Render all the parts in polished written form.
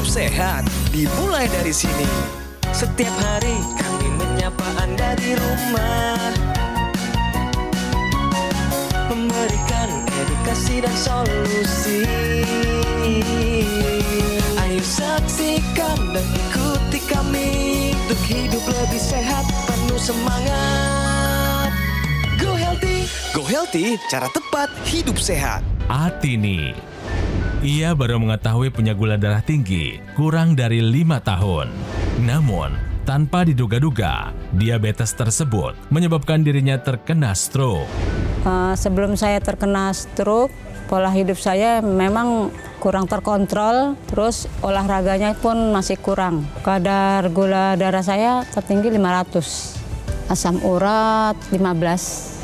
sehat dimulai dari sini. Setiap hari kami menyapa Anda di rumah, memberikan edukasi dan solusi. Ayo saksikan dan ikuti kami untuk hidup lebih sehat, penuh semangat. Go Healthy, cara tepat hidup sehat. Atini. Ia baru mengetahui punya gula darah tinggi kurang dari 5 tahun. Namun, tanpa diduga-duga, diabetes tersebut menyebabkan dirinya terkena stroke. Sebelum saya terkena stroke, pola hidup saya memang kurang terkontrol, terus olahraganya pun masih kurang. Kadar gula darah saya tertinggi 500, asam urat 15.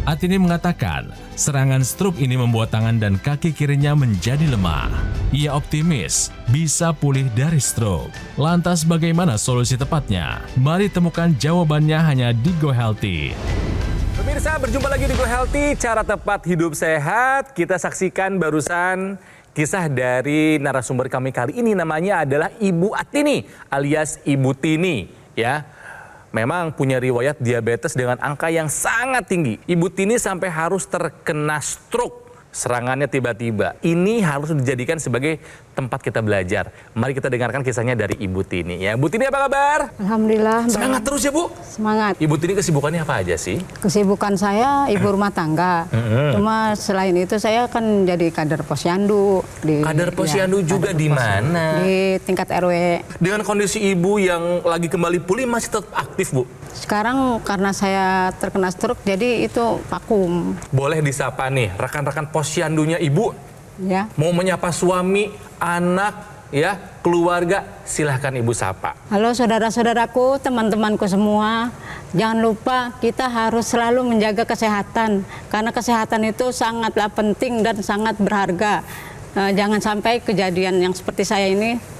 Atini mengatakan, serangan stroke ini membuat tangan dan kaki kirinya menjadi lemah. Ia optimis bisa pulih dari stroke. Lantas bagaimana solusi tepatnya? Mari temukan jawabannya hanya di Go Healthy. Pemirsa, berjumpa lagi di Go Healthy, cara tepat hidup sehat. Kita saksikan barusan kisah dari narasumber kami kali ini, namanya adalah Ibu Atini alias Ibu Tini, ya. Memang punya riwayat diabetes dengan angka yang sangat tinggi. Ibu Tini sampai harus terkena stroke. Serangannya tiba-tiba. Ini harus dijadikan sebagai tempat kita belajar. Mari kita dengarkan kisahnya dari Ibu Tini. Ya, Bu Tini apa kabar? Alhamdulillah. Semangat terus ya, Bu. Semangat. Ibu Tini kesibukannya apa aja sih? Kesibukan saya ibu rumah tangga. Cuma selain itu saya kan jadi kader posyandu. Kader posyandu juga di mana? Di tingkat RW. Dengan kondisi ibu yang lagi kembali pulih masih tetap aktif, Bu? Sekarang karena saya terkena stroke jadi itu vakum. Boleh disapa nih rekan-rekan posyandunya Ibu. Ya. Mau menyapa suami, anak, ya, keluarga, silahkan Ibu sapa. Halo saudara-saudaraku, teman-temanku semua. Jangan lupa kita harus selalu menjaga kesehatan. Karena kesehatan itu sangatlah penting dan sangat berharga. Jangan sampai kejadian yang seperti saya ini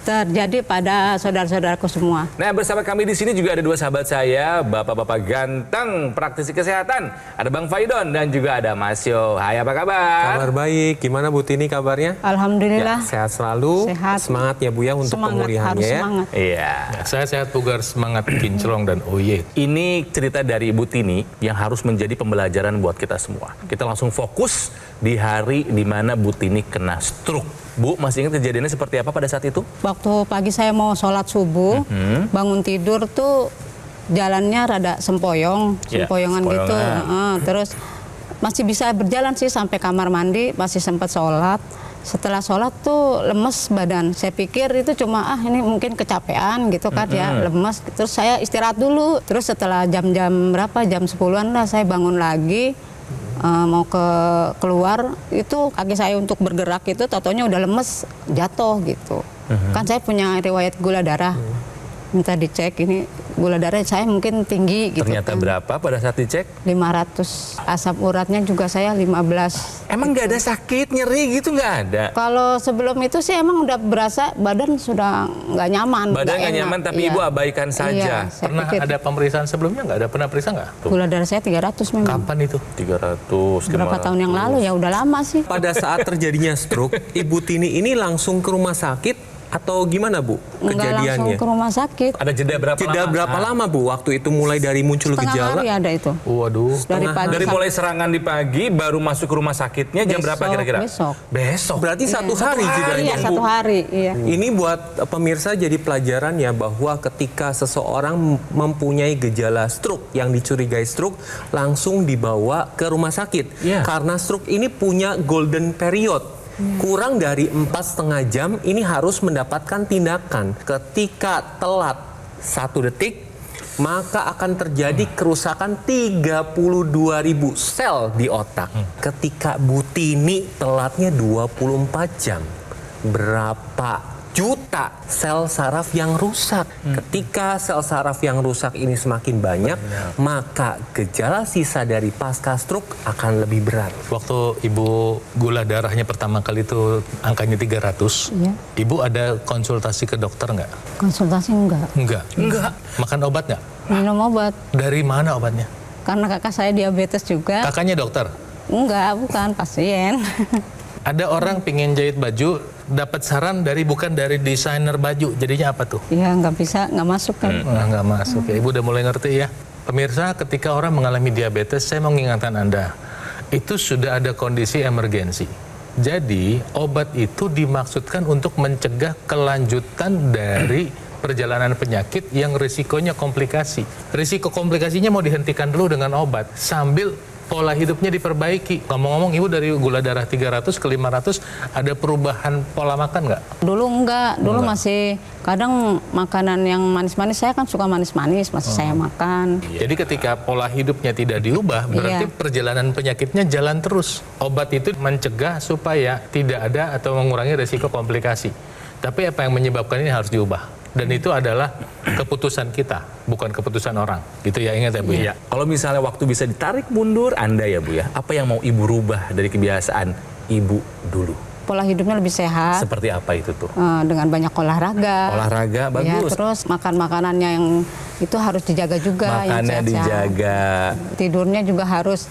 terjadi pada saudara-saudaraku semua. Nah, bersama kami di sini juga ada dua sahabat saya, bapak-bapak ganteng praktisi kesehatan. Ada Bang Faidon dan juga ada Mas Yo. Hai, apa kabar? Kabar baik. Gimana Bu Tini kabarnya? Alhamdulillah. Ya, sehat selalu. Sehat. Semangat ya Bu ya untuk Semangat, pemulihannya harus ya. semangat. Iya. Saya sehat bugar, semangat, kinclong, dan oye. Ini cerita dari Ibu Tini yang harus menjadi pembelajaran buat kita semua. Kita langsung fokus di hari di mana Bu Tini kena stroke. Bu, masih ingat kejadiannya seperti apa pada saat itu? Waktu pagi saya mau sholat subuh, bangun tidur tuh jalannya rada sempoyongan sempoyongan. gitu. Terus masih bisa berjalan sih sampai kamar mandi, masih sempat sholat. Setelah sholat tuh lemes badan. Saya pikir itu cuma ini mungkin kecapean gitu kan ya, lemes. Terus saya istirahat dulu. Terus setelah jam-jam berapa, jam 10-an lah saya bangun lagi. Mau keluar itu kaki saya untuk bergerak itu totonya udah lemes, jatuh gitu. Kan saya punya riwayat gula darah, minta dicek ini gula darah saya mungkin tinggi gitu. Ternyata kan. berapa pada saat dicek? 500. Asam uratnya juga saya 15. Emang nggak ada sakit, nyeri gitu nggak ada? Kalau sebelum itu sih emang udah berasa badan sudah nggak nyaman. Badan nggak enak. nyaman tapi Iya. Ibu abaikan saja. Iya, saya Pernah pikir ada pemeriksaan sebelumnya nggak? Ada pernah periksa nggak? Tuh. gula darah saya 300 memang. Kapan itu? 300, Berapa tahun yang lalu ya udah lama sih. Pada saat terjadinya stroke, Ibu Tini ini langsung ke rumah sakit atau gimana Bu Enggak langsung kejadiannya? ke rumah sakit. Ada jeda berapa Jeda lama? berapa lama Bu waktu itu mulai dari muncul Setengah gejala? hari ada itu. Waduh. Dari pagi Dari sampai mulai serangan di pagi baru masuk ke rumah sakitnya jam berapa kira-kira? Besok. Berarti satu hari jedanya Iya, Bu. 1 hari. Iya. Ini buat pemirsa jadi pelajaran ya bahwa ketika seseorang mempunyai gejala stroke yang dicurigai stroke langsung dibawa ke rumah sakit. Iya. Karena stroke ini punya golden period. Kurang dari 4,5 jam ini harus mendapatkan tindakan. Ketika telat 1 detik maka akan terjadi kerusakan 32.000 sel di otak. Ketika Bu Tini telatnya 24 jam, berapa juta sel saraf yang rusak. Ketika sel saraf yang rusak ini semakin banyak, maka gejala sisa dari pasca stroke akan lebih berat. Waktu Ibu gula darahnya pertama kali itu angkanya 300, Iya. Ibu ada konsultasi ke dokter nggak? Konsultasi enggak. Enggak. Makan obat nggak? Minum obat. Dari mana obatnya? Karena kakak saya diabetes juga. Kakaknya dokter? Enggak, bukan pasien. Ada orang pingin jahit baju, dapat saran bukan dari desainer baju, jadinya apa tuh? Iya, nggak bisa, nggak masuk kan. Nggak masuk ya, Ibu udah mulai ngerti ya. Pemirsa, ketika orang mengalami diabetes, saya mau mengingatkan Anda, itu sudah ada kondisi emergensi. Jadi, obat itu dimaksudkan untuk mencegah kelanjutan dari perjalanan penyakit yang risikonya komplikasi. Risiko komplikasinya mau dihentikan dulu dengan obat, sambil pola hidupnya diperbaiki. Ngomong-ngomong, Ibu dari gula darah 300 ke 500, ada perubahan pola makan nggak? Dulu enggak, dulu masih kadang makanan yang manis-manis, saya kan suka manis-manis, masih saya makan. Jadi ketika pola hidupnya tidak diubah, berarti Iya. perjalanan penyakitnya jalan terus. Obat itu mencegah supaya tidak ada atau mengurangi risiko komplikasi. Tapi apa yang menyebabkan ini harus diubah. Dan itu adalah keputusan kita, bukan keputusan orang. Gitu ya, ingat ya Bu. Iya. Kalau misalnya waktu bisa ditarik mundur, Anda ya Bu ya, apa yang mau Ibu rubah dari kebiasaan Ibu dulu? Pola hidupnya lebih sehat, Seperti apa itu tuh? dengan banyak olahraga. Olahraga, Ya, bagus. terus makan makanannya yang itu harus dijaga juga. yang Makannya sehat-sehat. dijaga. Tidurnya juga harus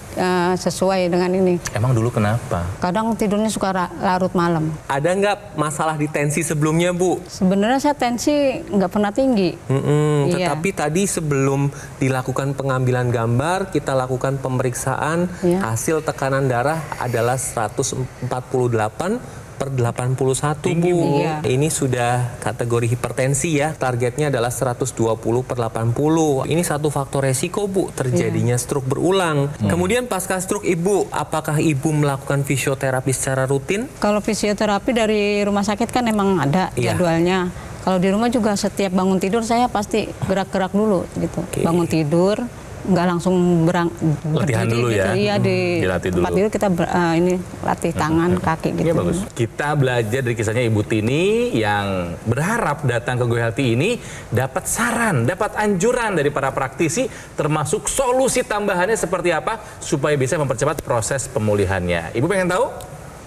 sesuai dengan ini. Emang dulu kenapa? Kadang tidurnya suka larut malam. Ada nggak masalah di tensi sebelumnya, Bu? Sebenarnya saya tensi nggak pernah tinggi. Iya. Tetapi tadi sebelum dilakukan pengambilan gambar, kita lakukan pemeriksaan, Iya. hasil tekanan darah adalah 148/81, Bu. Iya. Ini sudah kategori hipertensi ya, targetnya adalah 120/80. Ini satu faktor resiko, Bu, terjadinya stroke berulang. Kemudian pasca stroke Ibu, apakah Ibu melakukan fisioterapi secara rutin? Kalau fisioterapi dari rumah sakit kan emang ada Iya. jadwalnya. Kalau di rumah juga setiap bangun tidur saya pasti gerak-gerak dulu gitu. Oke. Bangun tidur nggak langsung Latihan berdiri dulu gitu. ya. Iya, di Dilatih tempat dulu. tidur kita ini latih tangan, kaki gitu. Iya bagus. Kita belajar dari kisahnya Ibu Tini yang berharap datang ke Go Healthy ini dapat saran, dapat anjuran dari para praktisi, termasuk solusi tambahannya seperti apa supaya bisa mempercepat proses pemulihannya. Ibu pengen tahu?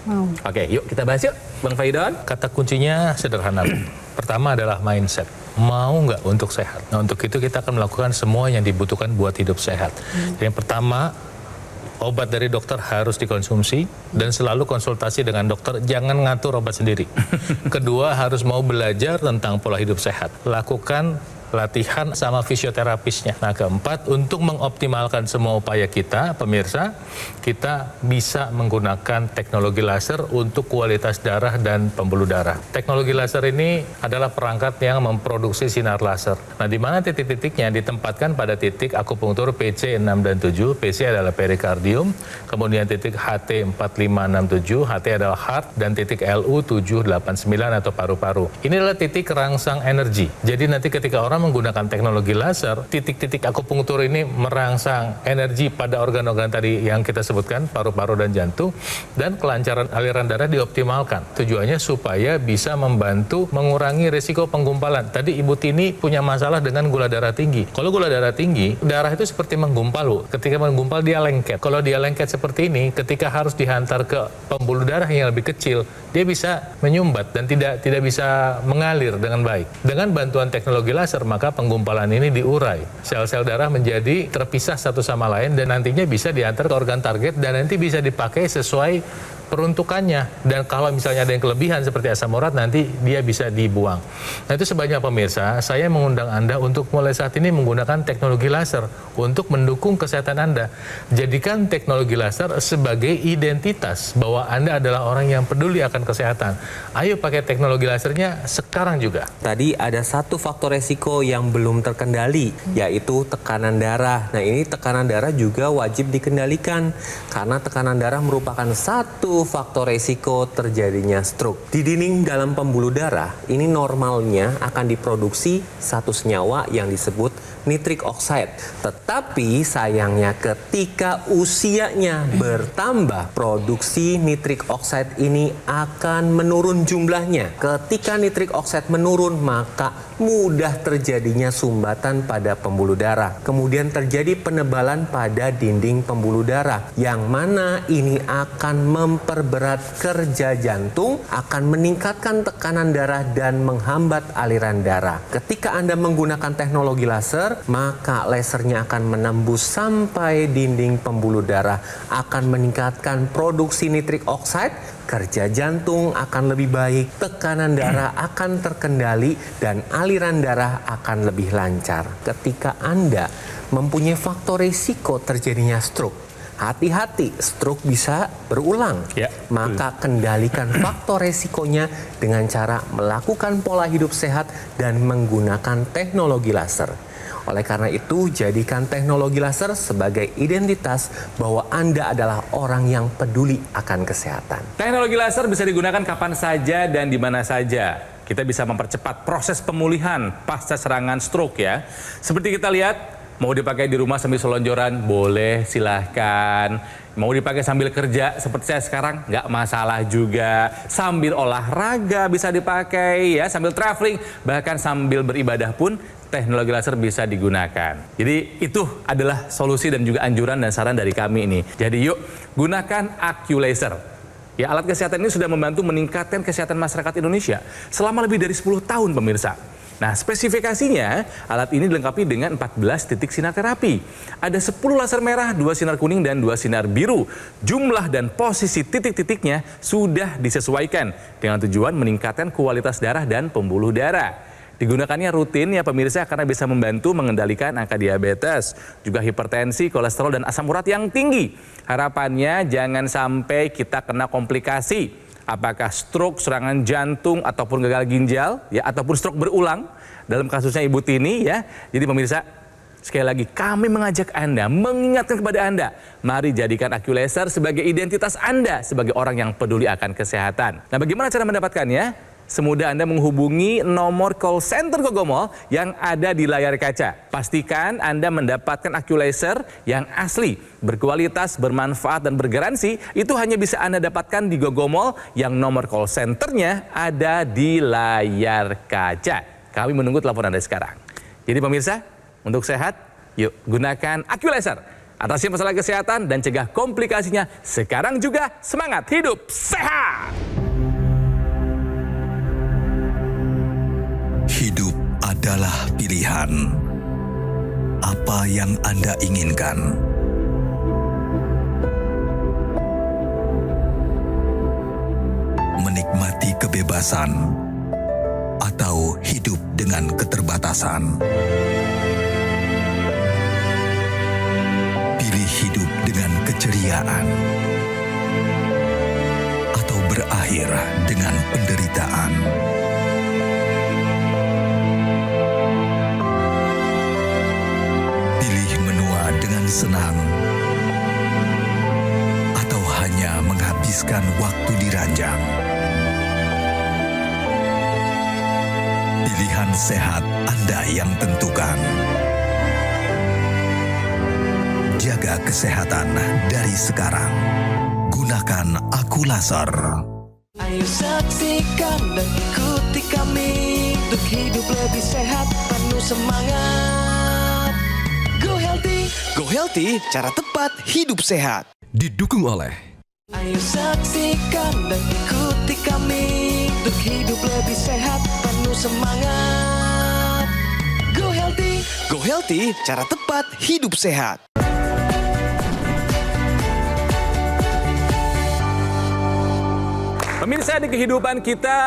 Mau. Oke, yuk kita bahas yuk, Bang Faidon. Kata kuncinya sederhana, Bu. Pertama adalah mindset. Mau nggak untuk sehat? Nah, untuk itu kita akan melakukan semua yang dibutuhkan buat hidup sehat. Yang pertama, obat dari dokter harus dikonsumsi dan selalu konsultasi dengan dokter, jangan ngatur obat sendiri. Kedua, harus mau belajar tentang pola hidup sehat. Lakukan latihan sama fisioterapisnya. Nah, keempat, untuk mengoptimalkan semua upaya kita, pemirsa, kita bisa menggunakan teknologi laser untuk kualitas darah dan pembuluh darah. Teknologi laser ini adalah perangkat yang memproduksi sinar laser. Nah, di mana titik-titiknya ditempatkan pada titik akupunktur PC 6 dan 7. PC adalah perikardium, kemudian titik HT 4567, HT adalah heart, dan titik LU 789 atau paru-paru. Ini adalah titik rangsang energi. Jadi nanti ketika orang menggunakan teknologi laser, titik-titik akupunktur ini merangsang energi pada organ-organ tadi yang kita sebutkan, paru-paru dan jantung, dan kelancaran aliran darah dioptimalkan. Tujuannya supaya bisa membantu mengurangi risiko penggumpalan. Tadi Ibu Tini punya masalah dengan gula darah tinggi. Kalau gula darah tinggi, darah itu seperti menggumpal, Bu. Ketika menggumpal dia lengket. Kalau dia lengket seperti ini, ketika harus dihantar ke pembuluh darah yang lebih kecil, dia bisa menyumbat dan tidak bisa mengalir dengan baik. Dengan bantuan teknologi laser, maka penggumpalan ini diurai. Sel-sel darah menjadi terpisah satu sama lain dan nantinya bisa diantar ke organ target dan nanti bisa dipakai sesuai peruntukannya. Dan kalau misalnya ada yang kelebihan seperti asam urat, nanti dia bisa dibuang. Nah, itu sebabnya pemirsa, saya mengundang Anda untuk mulai saat ini menggunakan teknologi laser untuk mendukung kesehatan Anda. Jadikan teknologi laser sebagai identitas bahwa Anda adalah orang yang peduli akan kesehatan. Ayo pakai teknologi lasernya sekarang juga. Tadi ada satu faktor resiko yang belum terkendali, yaitu tekanan darah. Nah, ini tekanan darah juga wajib dikendalikan karena tekanan darah merupakan satu faktor resiko terjadinya stroke. Di dinding dalam pembuluh darah, ini normalnya akan diproduksi satu senyawa yang disebut nitric oxide. Tetapi sayangnya ketika usianya bertambah, produksi nitric oxide ini akan menurun jumlahnya. Ketika nitric oxide menurun, maka mudah terjadinya sumbatan pada pembuluh darah. Kemudian terjadi penebalan pada dinding pembuluh darah, yang mana ini akan memperberat kerja jantung, akan meningkatkan tekanan darah dan menghambat aliran darah. Ketika Anda menggunakan teknologi laser, maka lasernya akan menembus sampai dinding pembuluh darah, akan meningkatkan produksi nitric oxide, kerja jantung akan lebih baik, tekanan darah akan terkendali, dan aliran darah akan lebih lancar. Ketika Anda mempunyai faktor risiko terjadinya stroke, hati-hati, stroke bisa berulang. Ya, Maka kendalikan faktor resikonya dengan cara melakukan pola hidup sehat dan menggunakan teknologi laser. Oleh karena itu, jadikan teknologi laser sebagai identitas bahwa Anda adalah orang yang peduli akan kesehatan. Teknologi laser bisa digunakan kapan saja dan di mana saja. Kita bisa mempercepat proses pemulihan pasca serangan stroke ya. Seperti kita lihat, mau dipakai di rumah sambil selonjoran, boleh, silahkan. Mau dipakai sambil kerja, seperti saya sekarang, nggak masalah juga. Sambil olahraga bisa dipakai, ya, sambil traveling, bahkan sambil beribadah pun, teknologi laser bisa digunakan. Jadi itu adalah solusi dan juga anjuran dan saran dari kami ini. Jadi yuk, gunakan AccuLaser. Ya, alat kesehatan ini sudah membantu meningkatkan kesehatan masyarakat Indonesia selama lebih dari 10 tahun, pemirsa. Nah, spesifikasinya, alat ini dilengkapi dengan 14 titik sinar terapi. Ada 10 laser merah, 2 sinar kuning, dan 2 sinar biru. Jumlah dan posisi titik-titiknya sudah disesuaikan dengan tujuan meningkatkan kualitas darah dan pembuluh darah. Digunakannya rutin ya pemirsa, karena bisa membantu mengendalikan angka diabetes, juga hipertensi, kolesterol, dan asam urat yang tinggi. Harapannya jangan sampai kita kena komplikasi. Apakah stroke, serangan jantung, ataupun gagal ginjal, ya, ataupun stroke berulang dalam kasusnya Ibu Tini ya. Jadi pemirsa, sekali lagi kami mengajak Anda, mengingatkan kepada Anda, mari jadikan AccuLaser sebagai identitas Anda sebagai orang yang peduli akan kesehatan. Nah, bagaimana cara mendapatkannya? Semudah Anda menghubungi nomor call center Gogomol yang ada di layar kaca. Pastikan Anda mendapatkan AccuLaser yang asli, berkualitas, bermanfaat, dan bergaransi. Itu hanya bisa Anda dapatkan di Gogomol yang nomor call centernya ada di layar kaca. Kami menunggu telepon Anda sekarang. Jadi pemirsa, untuk sehat, yuk gunakan AccuLaser. Atasi masalah kesehatan dan cegah komplikasinya. Sekarang juga semangat hidup sehat! Hidup adalah pilihan. Apa yang Anda inginkan? Menikmati kebebasan atau hidup dengan keterbatasan? Pilih hidup dengan keceriaan atau berakhir dengan penderitaan? Senang atau hanya menghabiskan waktu di ranjang? Pilihan sehat Anda yang tentukan. Jaga kesehatan dari sekarang. Gunakan AccuLaser. Ayo saksikan dan ikuti kami untuk hidup lebih sehat, penuh semangat. Go Healthy. Go Healthy, cara tepat hidup sehat. Didukung oleh Ayo saksikan dan ikuti kami untuk hidup lebih sehat, penuh semangat. Go Healthy. Go Healthy, cara tepat hidup sehat. Pemirsa, di kehidupan kita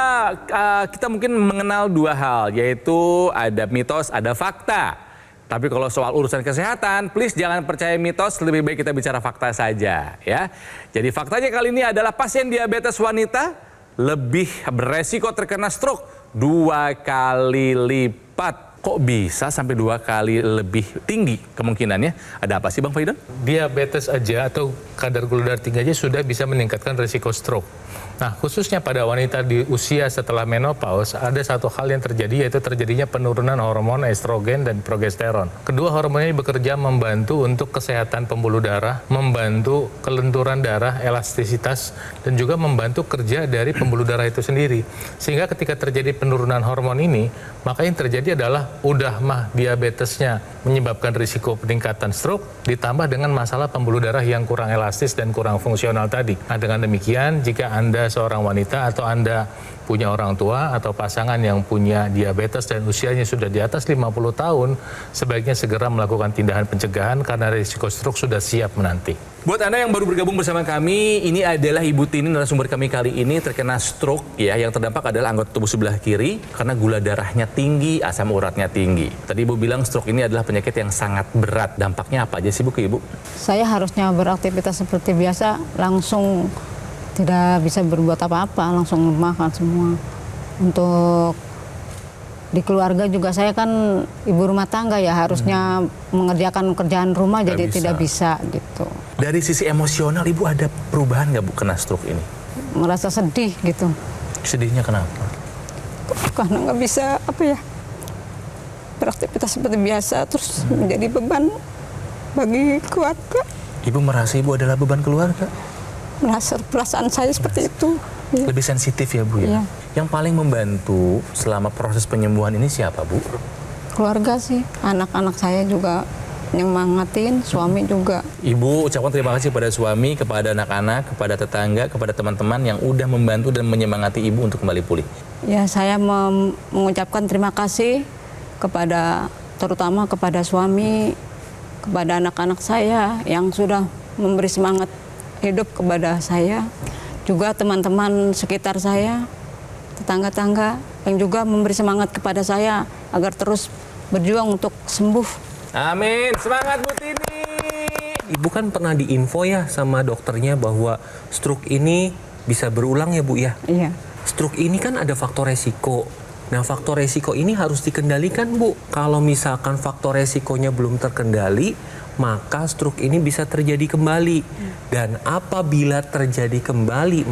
mungkin mengenal dua hal, yaitu ada mitos, ada fakta. Tapi kalau soal urusan kesehatan, please jangan percaya mitos, lebih baik kita bicara fakta saja ya. Jadi faktanya kali ini adalah pasien diabetes wanita lebih beresiko terkena stroke 2 kali lipat. Kok bisa sampai 2 kali lebih tinggi kemungkinannya? Ada apa sih Bang Faidon? Diabetes aja atau kadar gula darah tinggi aja sudah bisa meningkatkan risiko stroke. Nah, khususnya pada wanita di usia setelah menopause, ada satu hal yang terjadi, yaitu terjadinya penurunan hormon estrogen dan progesteron. Kedua hormon ini bekerja membantu untuk kesehatan pembuluh darah, membantu kelenturan darah, elastisitas, dan juga membantu kerja dari pembuluh darah itu sendiri. Sehingga ketika terjadi penurunan hormon ini, maka yang terjadi adalah udah mah diabetesnya menyebabkan risiko peningkatan stroke, ditambah dengan masalah pembuluh darah yang kurang elastis dan kurang fungsional tadi. Nah, dengan demikian, jika Anda seorang wanita atau Anda punya orang tua atau pasangan yang punya diabetes dan usianya sudah di atas 50 tahun, sebaiknya segera melakukan tindakan pencegahan karena risiko stroke sudah siap menanti. Buat Anda yang baru bergabung bersama kami, ini adalah Ibu Tini, narasumber kami kali ini terkena stroke ya, yang terdampak adalah anggota tubuh sebelah kiri karena gula darahnya tinggi, asam uratnya tinggi. Tadi Ibu bilang stroke ini adalah penyakit yang sangat berat. Dampaknya apa aja sih Bu ke Ibu? Saya harusnya beraktivitas seperti biasa, langsung tidak bisa berbuat apa-apa, langsung makan semua. Untuk di keluarga juga saya kan ibu rumah tangga ya, harusnya mengerjakan kerjaan rumah jadi tidak bisa gitu. Dari sisi emosional Ibu ada perubahan nggak Bu kena stroke ini? Merasa sedih gitu. Sedihnya kenapa? Karena nggak bisa beraktivitas seperti biasa, terus menjadi beban bagi keluarga. Ibu merasa Ibu adalah beban keluarga? Merasa perasaan saya seperti itu. Ya. Lebih sensitif ya Bu ya? Iya. Yang paling membantu selama proses penyembuhan ini siapa Bu? Keluarga sih, anak-anak saya juga nyemangatin, suami juga. Ibu ucapkan terima kasih kepada suami, kepada anak-anak, kepada tetangga, kepada teman-teman yang udah membantu dan menyemangati Ibu untuk kembali pulih. Ya, saya mengucapkan terima kasih terutama kepada suami, kepada anak-anak saya yang sudah memberi semangat hidup kepada saya. Juga teman-teman sekitar saya, tetangga-tangga yang juga memberi semangat kepada saya agar terus berjuang untuk sembuh. Amin, semangat Bu Tini. Ibu kan pernah diinfo ya sama dokternya bahwa stroke ini bisa berulang ya Bu ya? Iya. Stroke ini kan ada faktor resiko. Nah, faktor resiko ini harus dikendalikan Bu. Kalau misalkan faktor resikonya belum terkendali, maka stroke ini bisa terjadi kembali. Dan apabila terjadi kembali,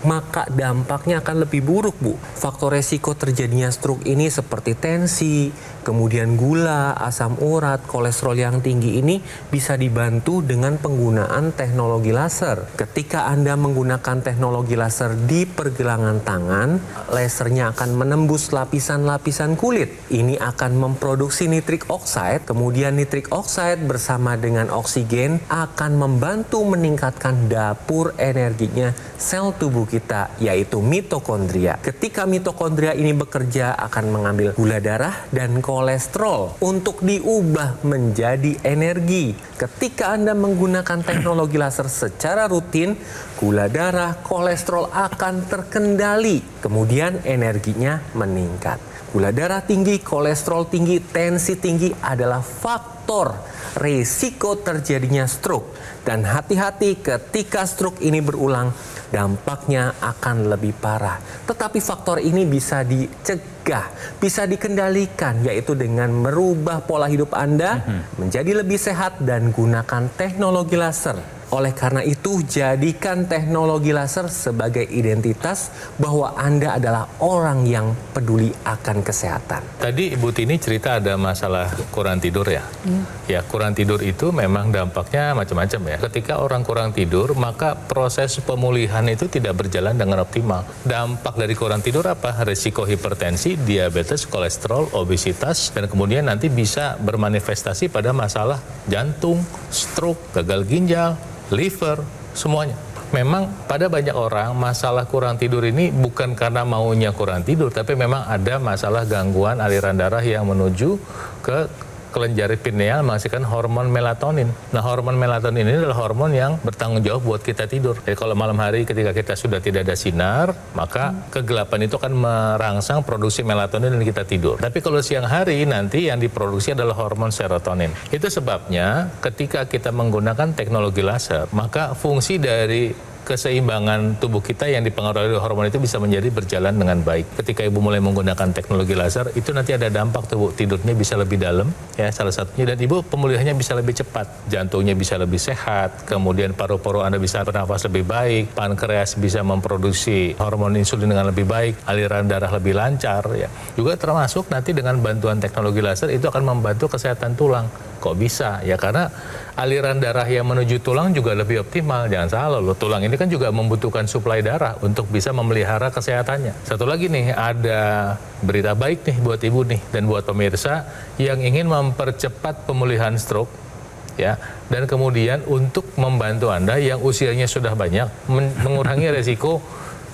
maka dampaknya akan lebih buruk Bu. Faktor resiko terjadinya stroke ini seperti tensi, kemudian gula, asam urat, kolesterol yang tinggi ini bisa dibantu dengan penggunaan teknologi laser. Ketika Anda menggunakan teknologi laser di pergelangan tangan, lasernya akan menembus lapisan-lapisan kulit. Ini akan memproduksi nitrik oxide, kemudian nitrik oxide bersama dengan oksigen akan membantu meningkatkan dapur energinya sel tubuh kita, yaitu mitokondria. Ketika mitokondria ini bekerja akan mengambil gula darah dan kolesterol untuk diubah menjadi energi. Ketika Anda menggunakan teknologi laser secara rutin, gula darah, kolesterol akan terkendali. Kemudian energinya meningkat. Gula darah tinggi, kolesterol tinggi, tensi tinggi adalah faktor risiko terjadinya stroke. Dan hati-hati ketika stroke ini berulang, dampaknya akan lebih parah. Tetapi faktor ini bisa dicegah, bisa dikendalikan, yaitu dengan merubah pola hidup Anda menjadi lebih sehat dan gunakan teknologi laser. Oleh karena itu, jadikan teknologi laser sebagai identitas bahwa Anda adalah orang yang peduli akan kesehatan. Tadi Ibu Tini cerita ada masalah kurang tidur ya? Ya, kurang tidur itu memang dampaknya macam-macam ya. Ketika orang kurang tidur, maka proses pemulihan itu tidak berjalan dengan optimal. Dampak dari kurang tidur apa? Risiko hipertensi, diabetes, kolesterol, obesitas, dan kemudian nanti bisa bermanifestasi pada masalah jantung, stroke, gagal ginjal, liver, semuanya. Memang pada banyak orang masalah kurang tidur ini bukan karena maunya kurang tidur, tapi memang ada masalah gangguan aliran darah yang menuju ke kelenjar pineal menghasilkan hormon melatonin. Nah, hormon melatonin ini adalah hormon yang bertanggung jawab buat kita tidur. Jadi kalau malam hari ketika kita sudah tidak ada sinar, maka kegelapan itu akan merangsang produksi melatonin dan kita tidur. Tapi kalau siang hari nanti yang diproduksi adalah hormon serotonin. Itu sebabnya ketika kita menggunakan teknologi laser, maka fungsi dari keseimbangan tubuh kita yang dipengaruhi oleh hormon itu bisa menjadi berjalan dengan baik. Ketika Ibu mulai menggunakan teknologi laser, itu nanti ada dampak tubuh tidurnya bisa lebih dalam, ya salah satunya, dan Ibu pemulihannya bisa lebih cepat, jantungnya bisa lebih sehat, kemudian paru-paru Anda bisa bernafas lebih baik, pankreas bisa memproduksi hormon insulin dengan lebih baik, aliran darah lebih lancar, ya. Juga termasuk nanti dengan bantuan teknologi laser itu akan membantu kesehatan tulang. Kok bisa? Ya karena aliran darah yang menuju tulang juga lebih optimal. Jangan salah loh, tulang ini kan juga membutuhkan suplai darah untuk bisa memelihara kesehatannya. Satu lagi nih, ada berita baik nih buat Ibu nih dan buat pemirsa yang ingin mempercepat pemulihan stroke, ya, dan kemudian untuk membantu Anda yang usianya sudah banyak mengurangi resiko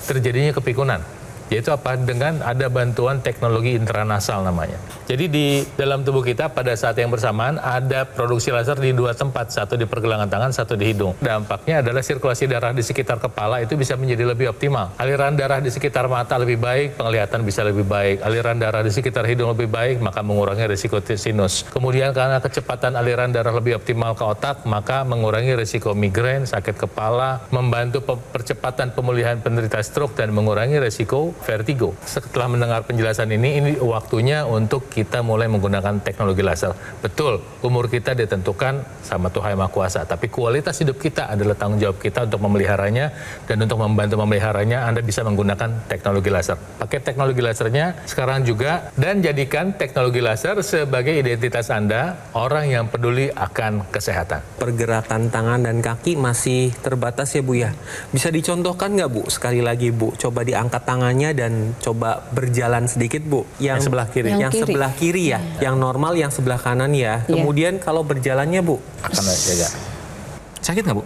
terjadinya kepikunan. Yaitu apa? Dengan ada bantuan teknologi intranasal namanya. Jadi di dalam tubuh kita pada saat yang bersamaan ada produksi laser di 2 tempat, satu di pergelangan tangan, satu di hidung. Dampaknya adalah sirkulasi darah di sekitar kepala itu bisa menjadi lebih optimal. Aliran darah di sekitar mata lebih baik, penglihatan bisa lebih baik. Aliran darah di sekitar hidung lebih baik, maka mengurangi risiko sinus. Kemudian karena kecepatan aliran darah lebih optimal ke otak, maka mengurangi risiko migrain, sakit kepala, membantu percepatan pemulihan penderita stroke dan mengurangi risiko vertigo. Setelah mendengar penjelasan ini waktunya untuk kita mulai menggunakan teknologi laser. Betul, umur kita ditentukan sama Tuhan Yang Maha Kuasa, tapi kualitas hidup kita adalah tanggung jawab kita untuk memeliharanya, dan untuk membantu memeliharanya Anda bisa menggunakan teknologi laser. Pakai teknologi lasernya sekarang juga, dan jadikan teknologi laser sebagai identitas Anda, orang yang peduli akan kesehatan. Pergerakan tangan dan kaki masih terbatas ya Bu ya. Bisa dicontohkan nggak Bu? Sekali lagi Bu, coba diangkat tangannya dan coba berjalan sedikit Bu. Yang sebelah kiri. Yang sebelah kiri ya. Yang normal yang sebelah kanan ya. Kemudian kalau berjalannya Bu, akan jaga. Sakit nggak Bu?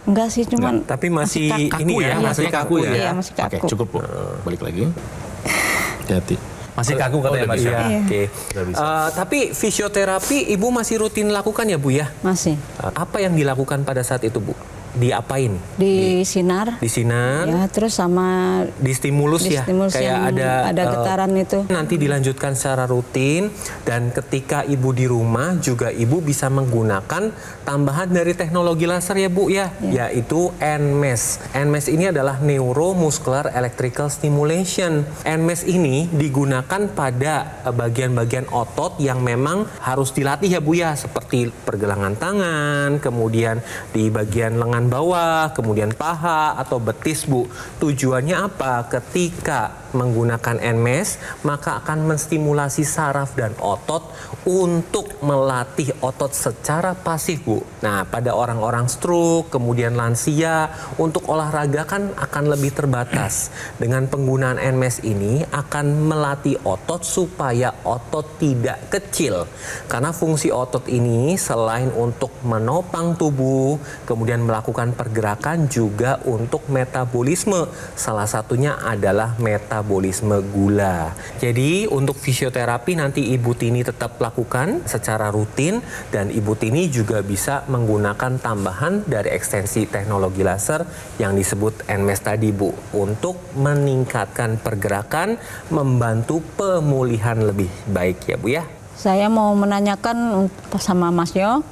Enggak sih, cuman tapi masih kaku ini ya, masih kaku ya. Iya, masih kaku. Oke, cukup Bu. Balik lagi. Hati-hati. Masih kaku katanya Mas. Iya, oke. Tapi fisioterapi Ibu masih rutin lakukan ya Bu ya? Masih. Apa yang dilakukan pada saat itu Bu? Diapain? Di sinar. Di sinar. Ya, terus sama Di stimulus di ya, stimulus kayak yang ada getaran itu. Nanti dilanjutkan secara rutin, dan ketika Ibu di rumah juga Ibu bisa menggunakan tambahan dari teknologi laser ya Bu ya, yaitu NMES. NMES ini adalah Neuromuscular Electrical Stimulation. NMES ini digunakan pada bagian-bagian otot yang memang harus dilatih ya Bu ya, seperti pergelangan tangan, kemudian di bagian lengan bawah, kemudian paha atau betis Bu. Tujuannya apa? Ketika menggunakan NMES, maka akan menstimulasi saraf dan otot untuk melatih otot secara pasif Bu. Nah, pada orang-orang stroke, kemudian lansia, untuk olahraga kan akan lebih terbatas. Dengan penggunaan NMES ini akan melatih otot supaya otot tidak kecil. Karena fungsi otot ini selain untuk menopang tubuh, kemudian melakukan pergerakan, juga untuk metabolisme. Salah satunya adalah metabolisme gula. Jadi untuk fisioterapi nanti Ibu Tini tetap lakukan secara rutin, dan Ibu Tini juga bisa menggunakan tambahan dari ekstensi teknologi laser yang disebut NMES tadi Bu, untuk meningkatkan pergerakan, membantu pemulihan lebih baik ya Bu ya. Saya mau menanyakan sama Mas Yo,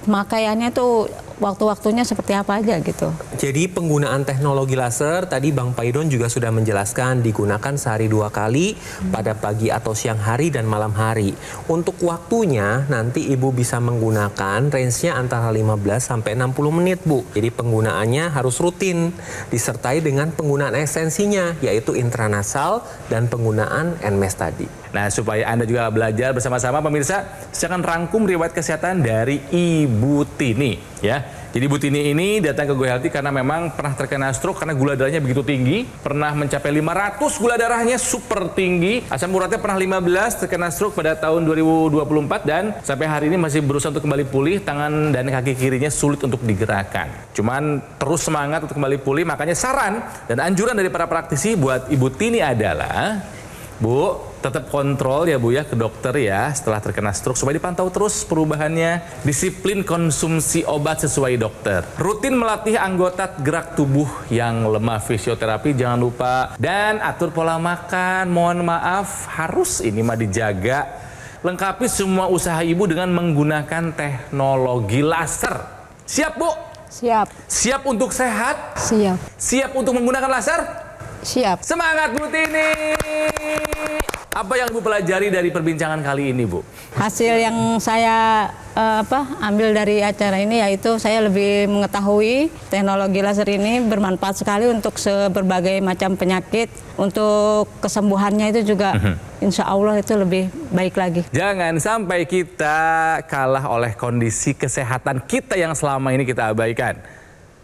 makaiannya tuh waktu-waktunya seperti apa aja gitu. Jadi penggunaan teknologi laser tadi Bang Paidon juga sudah menjelaskan digunakan sehari 2 kali, pada pagi atau siang hari dan malam hari. Untuk waktunya nanti Ibu bisa menggunakan range-nya antara 15 sampai 60 menit Bu. Jadi penggunaannya harus rutin disertai dengan penggunaan ekstensinya, yaitu intranasal dan penggunaan NMES tadi. Nah, supaya Anda juga belajar bersama-sama pemirsa, saya akan rangkum riwayat kesehatan dari Ibu Tini ya. Jadi Ibu Tini ini datang ke Go Healthy karena memang pernah terkena stroke karena gula darahnya begitu tinggi, pernah mencapai 500 gula darahnya super tinggi, asam uratnya pernah 15, terkena stroke pada tahun 2024, dan sampai hari ini masih berusaha untuk kembali pulih, tangan dan kaki kirinya sulit untuk digerakkan. Cuman terus semangat untuk kembali pulih, makanya saran dan anjuran dari para praktisi buat Ibu Tini adalah, Bu, tetap kontrol ya Bu ya ke dokter ya setelah terkena stroke supaya dipantau terus perubahannya. Disiplin konsumsi obat sesuai dokter. Rutin melatih anggota gerak tubuh yang lemah, fisioterapi jangan lupa. Dan atur pola makan, mohon maaf harus ini mah dijaga. Lengkapi semua usaha Ibu dengan menggunakan teknologi laser. Siap Bu? Siap. Siap untuk sehat? Siap. Siap untuk menggunakan laser? Siap. Semangat Bu Tini! Apa yang Ibu pelajari dari perbincangan kali ini Bu? Hasil yang saya ambil dari acara ini yaitu saya lebih mengetahui teknologi laser ini bermanfaat sekali untuk berbagai macam penyakit. Untuk kesembuhannya itu juga insya Allah itu lebih baik lagi. Jangan sampai kita kalah oleh kondisi kesehatan kita yang selama ini kita abaikan.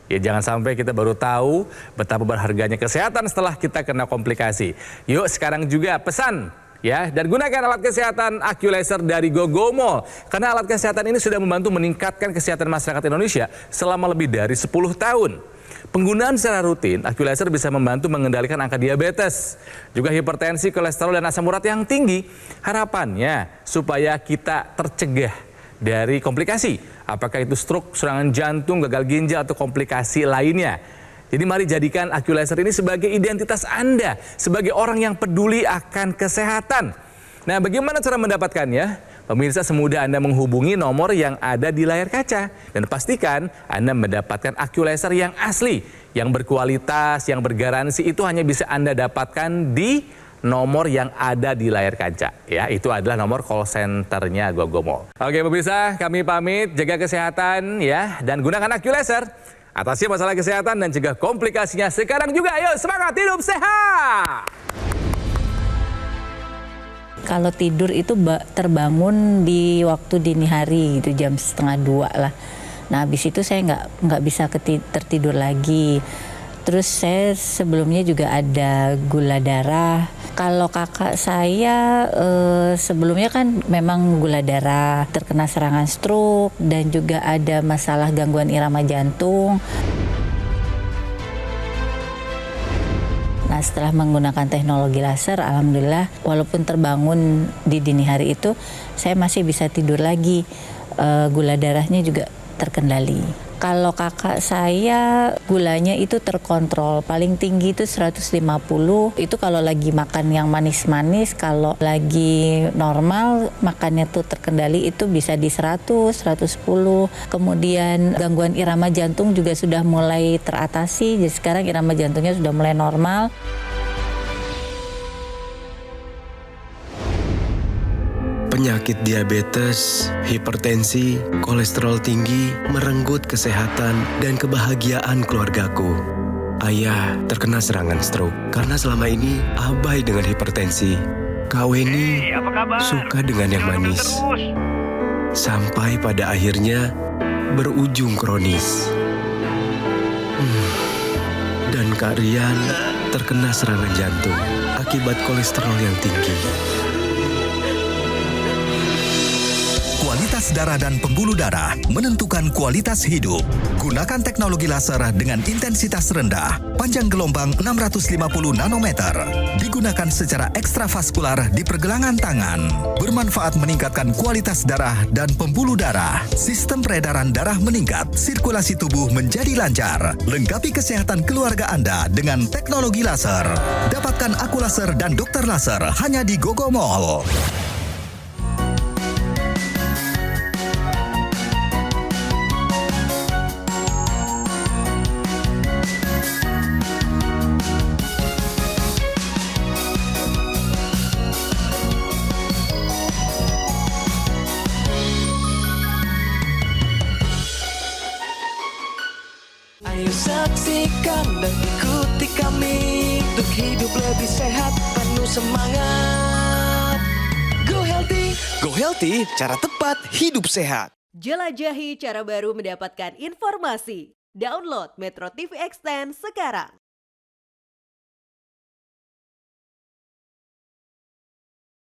Ya jangan sampai kita baru tahu betapa berharganya kesehatan setelah kita kena komplikasi. Yuk sekarang juga pesan ya, dan gunakan alat kesehatan AccuLaser dari Gogomall. Karena alat kesehatan ini sudah membantu meningkatkan kesehatan masyarakat Indonesia selama lebih dari 10 tahun. Penggunaan secara rutin, Aqualaser bisa membantu mengendalikan angka diabetes, juga hipertensi, kolesterol, dan asam urat yang tinggi. Harapannya supaya kita tercegah dari komplikasi, apakah itu stroke, serangan jantung, gagal ginjal, atau komplikasi lainnya. Jadi mari jadikan Aqualaser ini sebagai identitas Anda, sebagai orang yang peduli akan kesehatan. Nah, bagaimana cara mendapatkannya? Pemirsa, semudah Anda menghubungi nomor yang ada di layar kaca dan pastikan Anda mendapatkan Aqualaser yang asli, yang berkualitas, yang bergaransi. Itu hanya bisa Anda dapatkan di nomor yang ada di layar kaca. Ya, itu adalah nomor call centernya Gogomall. Oke pemirsa, kami pamit, jaga kesehatan ya, dan gunakan Aqualaser. Atasi masalah kesehatan dan cegah komplikasinya sekarang juga. Ayo semangat hidup sehat! Kalau tidur itu terbangun di waktu dini hari gitu, jam 1:30 lah. Nah habis itu saya nggak bisa tertidur lagi. Terus saya sebelumnya juga ada gula darah. Kalau kakak saya sebelumnya kan memang gula darah, terkena serangan stroke, dan juga ada masalah gangguan irama jantung. Nah setelah menggunakan teknologi laser, alhamdulillah walaupun terbangun di dini hari itu, saya masih bisa tidur lagi. Gula darahnya juga terkendali. Kalau kakak saya gulanya itu terkontrol, paling tinggi itu 150. Itu kalau lagi makan yang manis-manis, kalau lagi normal makannya tuh terkendali itu bisa di 100, 110. Kemudian gangguan irama jantung juga sudah mulai teratasi, jadi sekarang irama jantungnya sudah mulai normal. Penyakit diabetes, hipertensi, kolesterol tinggi merenggut kesehatan dan kebahagiaan keluargaku. Ayah terkena serangan stroke karena selama ini abai dengan hipertensi. Kak Weni suka dengan yang manis. Sampai pada akhirnya berujung kronis. Dan Kak Rian terkena serangan jantung akibat kolesterol yang tinggi. Kualitas darah dan pembuluh darah menentukan kualitas hidup. Gunakan teknologi laser dengan intensitas rendah, panjang gelombang 650 nanometer. Digunakan secara ekstravaskular di pergelangan tangan. Bermanfaat meningkatkan kualitas darah dan pembuluh darah. Sistem peredaran darah meningkat, sirkulasi tubuh menjadi lancar. Lengkapi kesehatan keluarga Anda dengan teknologi laser. Dapatkan Aqualaser dan Dokter Laser hanya di Gogomall. Ayo saksikan dan ikuti kami untuk hidup lebih sehat, penuh semangat. Go Healthy. Go Healthy, cara tepat hidup sehat. Jelajahi cara baru mendapatkan informasi. Download Metro TV Extend sekarang.